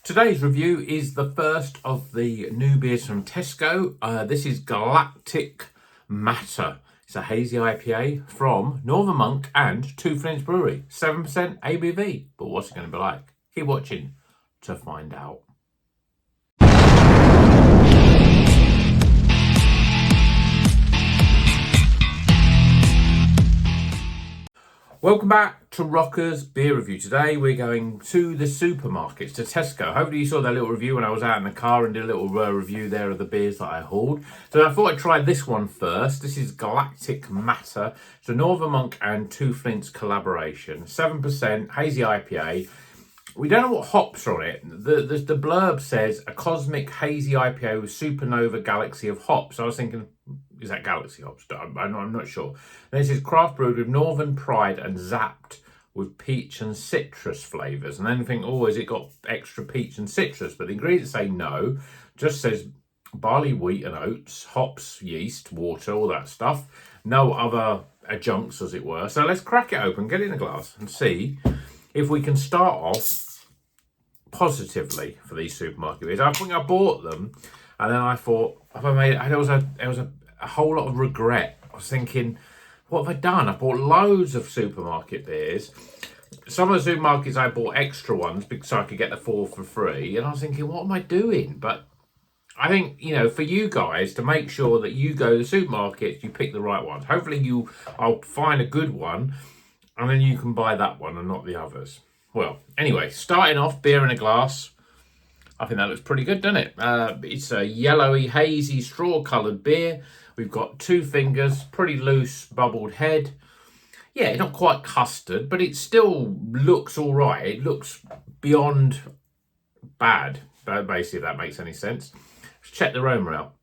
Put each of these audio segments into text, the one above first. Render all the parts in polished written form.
Today's review is the first of the new beers from Tesco. This is Galactic Matter. It's a hazy IPA from Northern Monk and Flints Brewery. 7% ABV. But what's it going to be like? Keep watching to find out. Welcome back to Rocker's Beer Review. Today we're going to the supermarkets, to Tesco. Hopefully you saw that little review when I was out in the car and did a little review there of the beers that I hauled. So I thought I'd try this one first. This is Galactic Matter. It's a Northern Monk and Flints collaboration. 7% hazy IPA. We don't know what hops are on it. The blurb says a cosmic hazy IPA with supernova galaxy of hops. I was thinking, is that galaxy hops? I'm not sure. Then it says craft brewed with northern pride and zapped with peach and citrus flavours. And then you think, oh, has it got extra peach and citrus? But the ingredients say no. Just says barley, wheat and oats, hops, yeast, water, all that stuff. No other adjuncts, as it were. So let's crack it open, get it in a glass and see if we can start off positively for these supermarket beers. I think I bought them and then I thought, there was a whole lot of regret. I was thinking, what have I done? I bought loads of supermarket beers. Some of the supermarkets I bought extra ones so I could get the 4 for free. And I was thinking, what am I doing? But I think, for you guys to make sure that you go to the supermarkets, you pick the right ones. Hopefully I'll find a good one and then you can buy that one and not the others. Well, anyway, starting off, beer in a glass. I think that looks pretty good, doesn't it? It's a yellowy, hazy, straw-coloured beer. We've got 2 fingers, pretty loose, bubbled head. Yeah, not quite custard, but it still looks all right. It looks beyond bad, basically, if that makes any sense. Let's check the aroma out.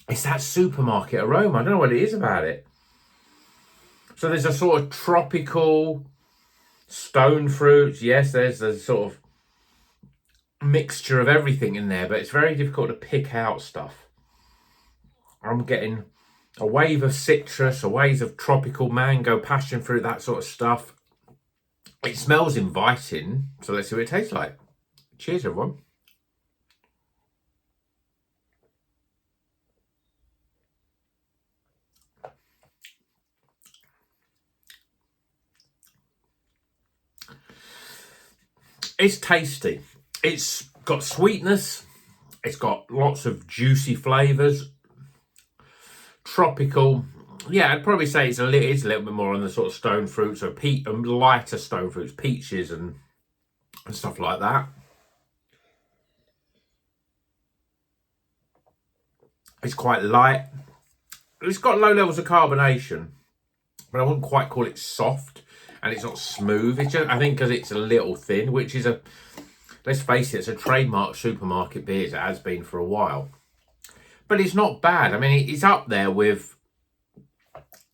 It's that supermarket aroma. I don't know what it is about it. So there's a sort of tropical stone fruits. Yes, there's a sort of mixture of everything in there, but it's very difficult to pick out stuff. I'm getting a wave of citrus, a wave of tropical mango, passion fruit, that sort of stuff. It smells inviting, so let's see what it tastes like. Cheers, everyone. It's tasty. It's got sweetness. It's got lots of juicy flavours. Tropical. Yeah, I'd probably say it's a little bit more on the sort of stone fruits, or lighter stone fruits, peaches and stuff like that. It's quite light. It's got low levels of carbonation, but I wouldn't quite call it soft. And it's not smooth. It's just, I think, because it's a little thin, which is let's face it, it's a trademark supermarket beer. It has been for a while. But it's not bad. I mean, it's up there with,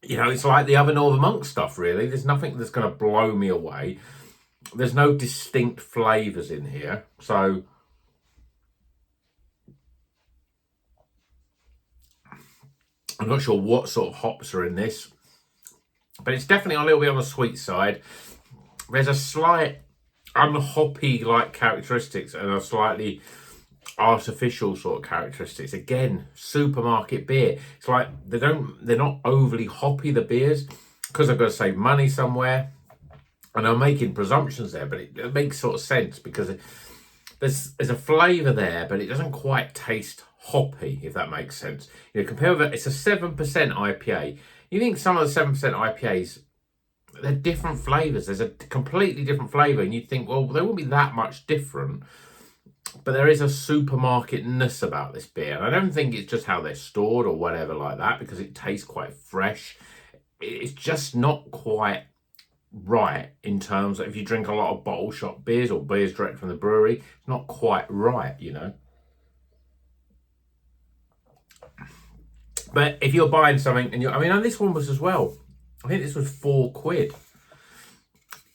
it's like the other Northern Monk stuff, really. There's nothing that's going to blow me away. There's no distinct flavours in here. So I'm not sure what sort of hops are in this. But it's definitely a little bit on the sweet side. There's a slight unhoppy-like characteristics and a slightly artificial sort of characteristics. Again, supermarket beer. It's like they're not overly hoppy, the beers, because I've got to save money somewhere. And I'm making presumptions there, but it makes sort of sense because there's a flavour there, but it doesn't quite taste hoppy, if that makes sense. Compare with it, it's a 7% IPA. You think some of the 7% IPAs, they're different flavours. There's a completely different flavour. And you'd think, well, they won't be that much different. But there is a supermarket-ness about this beer. And I don't think it's just how they're stored or whatever like that, because it tastes quite fresh. It's just not quite right in terms of if you drink a lot of bottle shop beers or beers direct from the brewery, it's not quite right, But if you're buying something, and this one was as well. I think this was £4.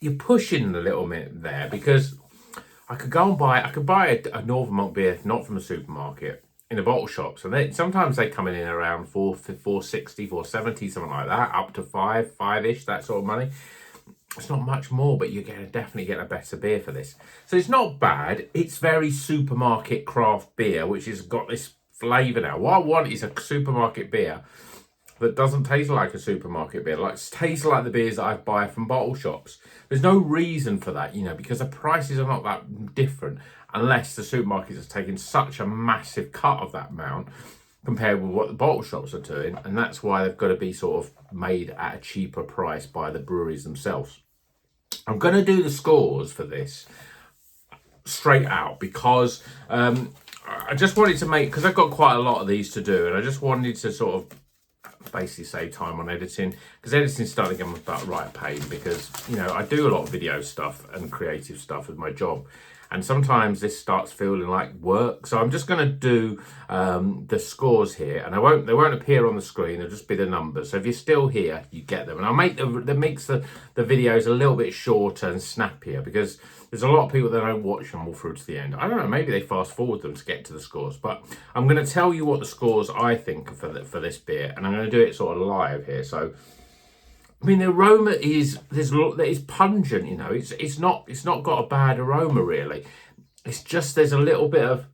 You're pushing a little bit there, because I could buy a Northern Monk beer, not from a supermarket, in a bottle shop. So sometimes they come in around 460, 470, something like that, up to five-ish, that sort of money. It's not much more, but you're going to definitely get a better beer for this. So it's not bad. It's very supermarket craft beer, which has got this flavour now. What I want is a supermarket beer that doesn't taste like a supermarket beer. Like, tastes like the beers that I buy from bottle shops. There's no reason for that, you know, because the prices are not that different unless the supermarkets have taken such a massive cut of that amount compared with what the bottle shops are doing, and that's why they've got to be sort of made at a cheaper price by the breweries themselves. I'm going to do the scores for this straight out because I just wanted to make, because I've got quite a lot of these to do, and I just wanted to sort of basically save time on editing, because editing's starting to get about right pain, because, you know, I do a lot of video stuff and creative stuff with my job, and sometimes this starts feeling like work. So I'm just going to do the scores here, and they won't appear on the screen. They'll just be the numbers. So if you're still here, you get them. And I'll make that makes the videos a little bit shorter and snappier, because there's a lot of people that don't watch them all through to the end. I don't know, maybe they fast forward them to get to the scores. But I'm going to tell you what the scores I think for this beer, and I'm going to do it sort of live here. So, I mean, the aroma is pungent, you know. It's not got a bad aroma really. It's just there's a little bit of,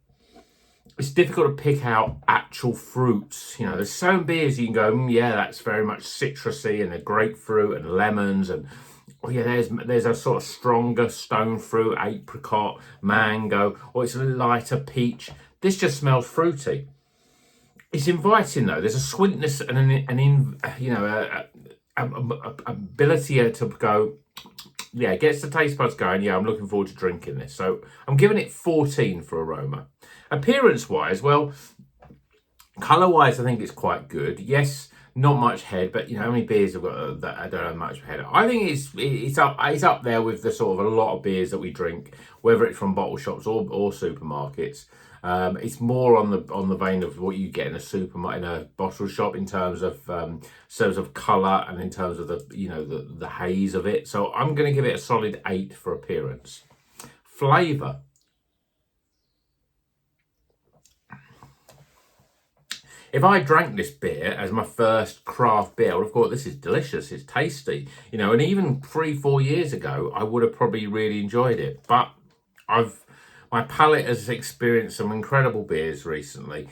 it's difficult to pick out actual fruits. You know, there's some beers you can go, yeah, that's very much citrusy, and the grapefruit and lemons, and oh yeah, there's a sort of stronger stone fruit, apricot, mango, or it's a lighter peach. This just smells fruity. It's inviting though. There's a sweetness and ability to go, yeah, it gets the taste buds going. Yeah, I'm looking forward to drinking this. So I'm giving it 14 for aroma. Appearance wise, well, colour wise, I think it's quite good. Yes, not much head, but you know how many beers have got that I don't have much head. I think it's up there with the sort of a lot of beers that we drink, whether it's from bottle shops or supermarkets. It's more on the vein of what you get in a bottle shop in terms of colour and in terms of the haze of it. So I'm going to give it a solid 8 for appearance. Flavour. If I drank this beer as my first craft beer, I would have thought this is delicious, it's tasty, you know, and even 3-4 years ago, I would have probably really enjoyed it. But my palate has experienced some incredible beers recently.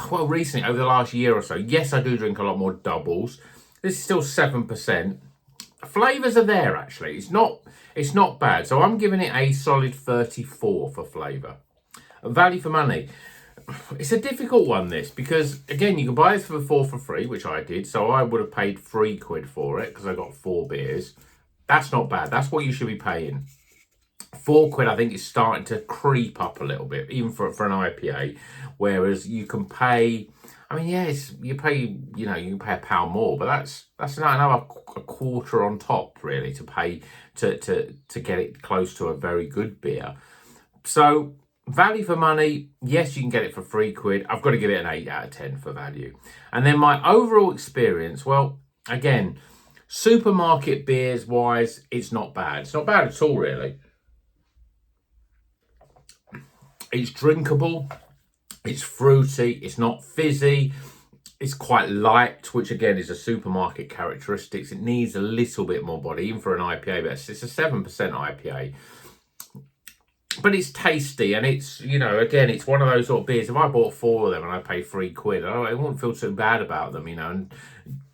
Well, recently, over the last year or so, yes, I do drink a lot more doubles. This is still 7%. Flavours are there, actually. It's not bad. So I'm giving it a solid 34 for flavour. Value for money. It's a difficult one, this, because, again, you can buy this for 4 for free, which I did. So I would have paid £3 for it because I got 4 beers. That's not bad. That's what you should be paying. £4 I think is starting to creep up a little bit, even for an IPA, whereas you can pay, I mean, yes, you can pay £1 more, but that's another a quarter on top really to pay to get it close to a very good beer. So value for money, yes, you can get it for £3. I've got to give it an 8 out of 10 for value. And then my overall experience, well, again, supermarket beers wise, it's not bad. It's not bad at all, really. It's drinkable, it's fruity, it's not fizzy, it's quite light, which again is a supermarket characteristics. It needs a little bit more body, even for an IPA, but it's a 7% IPA. But it's tasty, and it's, you know, again, it's one of those sort of beers. If I bought 4 of them and I paid £3, I wouldn't feel too bad about them, you know, and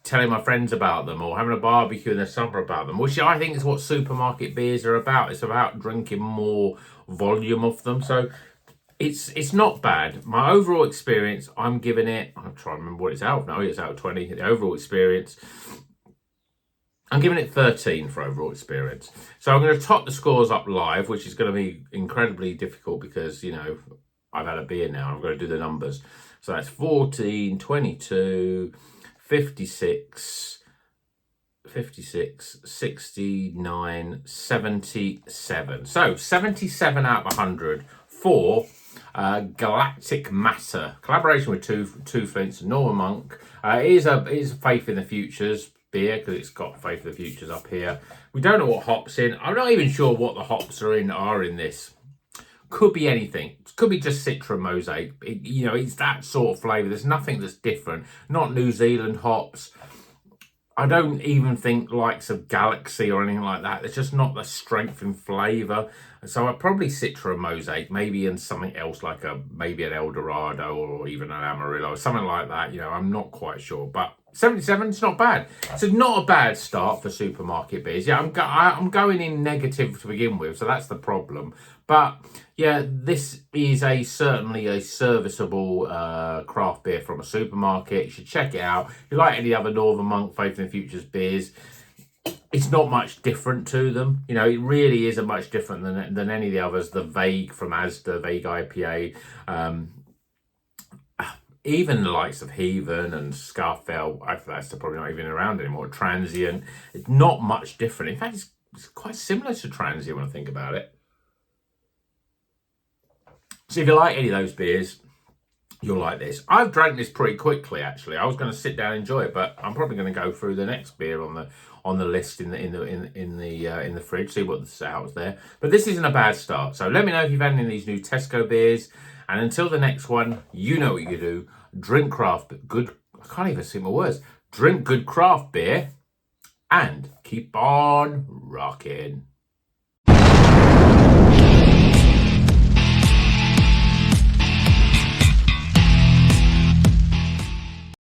telling my friends about them or having a barbecue in the summer about them, which I think is what supermarket beers are about. It's about drinking more volume of them. So it's not bad. My overall experience, I'm giving it, I'm trying to remember what it's out of now. It's out of 20. The overall experience, I'm giving it 13 for overall experience. So I'm going to top the scores up live, which is going to be incredibly difficult because, you know, I've had a beer now. I'm going to do the numbers. So that's 14, 22, 56, 69, 77. So 77 out of 100 for Galactic Matter, collaboration with two Flints, Norman Monk. It is a Faith in the Futures beer because it's got Faith in the Futures up here. We don't know what hops in. I'm not even sure what the hops are in this. Could be anything. Could be just Citra Mosaic. It's that sort of flavour. There's nothing that's different. Not New Zealand hops. I don't even think likes of Galaxy or anything like that. There's just not the strength and flavour. So I'd probably Citra Mosaic, maybe in something else like maybe an Eldorado or even an Amarillo or something like that. You know, I'm not quite sure, but 77 is not bad. So not a bad start for supermarket beers. Yeah, I'm going in negative to begin with, so that's the problem. But yeah, this is certainly a serviceable craft beer from a supermarket. You should check it out. If you like any other Northern Monk, Faith in the Futures beers, it's not much different to them. You know, it really isn't much different than any of the others. The Vague from Asda, Vague IPA, even the likes of Heaven and Scarfell, that's probably not even around anymore. Transient, it's not much different. In fact, it's quite similar to Transient when I think about it. So if you like any of those beers, you'll like this. I've drank this pretty quickly, actually. I was going to sit down and enjoy it, but I'm probably going to go through the next beer on the list in the fridge, see what's out there. But this isn't a bad start. So let me know if you've had any of these new Tesco beers. And until the next one, you know what you do. Drink good. I can't even see my words. Drink good craft beer, and keep on rocking.